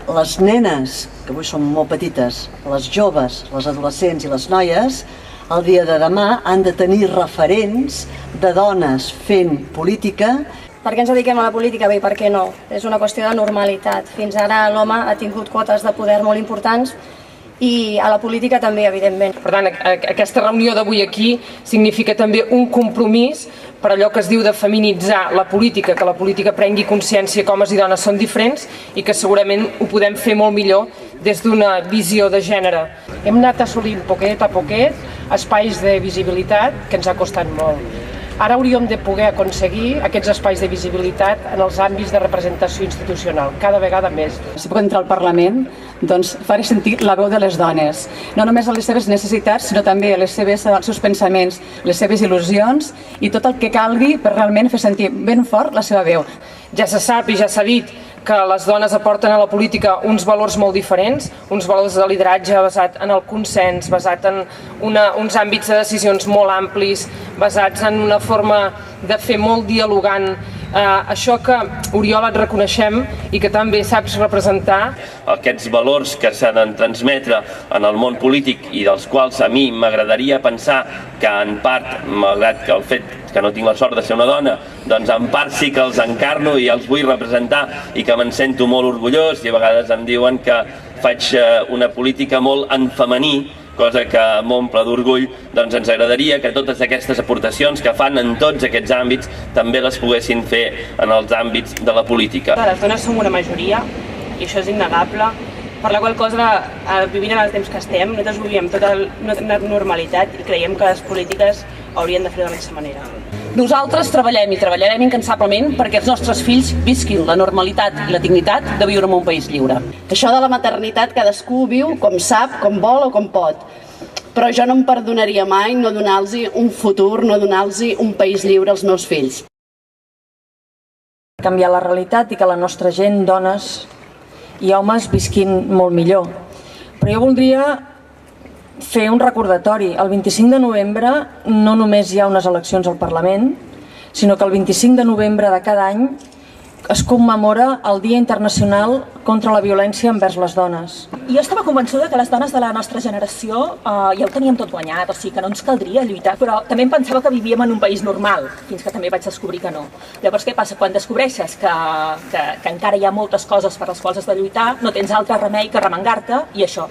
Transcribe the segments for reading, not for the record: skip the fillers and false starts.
Les nenes, que avui són molt petites, les joves, les adolescents i les noies, el dia de demà han de tenir referents de dones fent política. Per què ens dediquem a la política? Bé, per què no? És una qüestió de normalitat. Fins ara l'home ha tingut quotes de poder molt importants i a la política també, evidentment. Per tant, aquesta reunió d'avui aquí significa també un compromís per allò que es diu de feminitzar la política, que la política prengui consciència que homes i dones són diferents i que segurament ho podem fer molt millor des d'una visió de gènere. Hem anat assolint poquet a poquet espais de visibilitat que ens ha costat molt. Ara hauríem de poder aconseguir aquests espais de visibilitat en els àmbits de representació institucional, cada vegada més. Si puc entrar al Parlament, doncs faré sentir la veu de les dones, no només a les seves necessitats, sinó també a els seus pensaments, les seves il·lusions i tot el que calgui per realment fer sentir ben fort la seva veu. Ja se sap i ja s'ha dit que les dones aporten a la política uns valors molt diferents, uns valors de lideratge basat en el consens, basat en uns àmbits de decisions molt amplis, basats en una forma de fer molt dialogant. Això que, Oriol, et reconeixem i que també saps representar. Aquests valors que s'han de transmetre en el món polític i dels quals a mi m'agradaria pensar que en part, malgrat que el fet que no tinc la sort de ser una dona, doncs en part sí que els encarno i els vull representar i que me'n sento molt orgullós i a vegades em diuen que faig una política molt en femení, cosa que m'omple d'orgull. Doncs ens agradaria que totes aquestes aportacions que fan en tots aquests àmbits també les poguessin fer en els àmbits de la política. Les dones som una majoria i això és innegable, per la qual cosa, vivint en el temps que estem, nosaltres vivíem tota la normalitat i creiem que les polítiques haurien de fer de la mateixa manera. Nosaltres treballem i treballarem incansablement perquè els nostres fills visquin la normalitat i la dignitat de viure en un país lliure. Això de la maternitat cadascú viu com sap, com vol o com pot. Però jo no em perdonaria mai no donar-los un futur, no donar-los un país lliure als meus fills. Canviar la realitat i que la nostra gent, dones i homes, visquin molt millor. Però jo voldria fer un recordatori. El 25 de novembre no només hi ha unes eleccions al Parlament, sinó que el 25 de novembre de cada any es commemora el Dia Internacional contra la Violència envers les dones. Jo estava convençuda que les dones de la nostra generació ja ho teníem tot guanyat, o sigui que no ens caldria lluitar, però també em pensava que vivíem en un país normal, fins que també vaig descobrir que no. Llavors què passa? Quan descobreixes que encara hi ha moltes coses per les quals has de lluitar, no tens altre remei que remengar-te i això,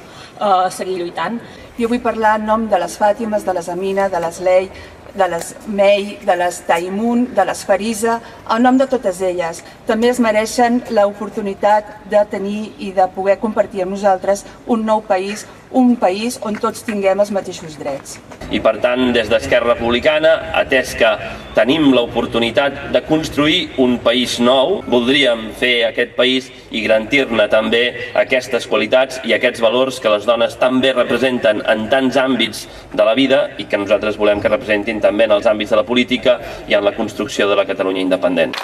seguir lluitant. Jo vull parlar en nom de les Fàtimes, de les Amina, de les Lei, de les Mei, de les Taimun, de les Farisa, en nom de totes elles. També es mereixen l'oportunitat de tenir i de poder compartir amb nosaltres un nou país, un país on tots tinguem els mateixos drets. I per tant, des d'Esquerra Republicana, atès que tenim l'oportunitat de construir un país nou, voldríem fer aquest país i garantir-ne també aquestes qualitats i aquests valors que les dones també representen en tants àmbits de la vida i que nosaltres volem que representin també en els àmbits de la política i en la construcció de la Catalunya independent.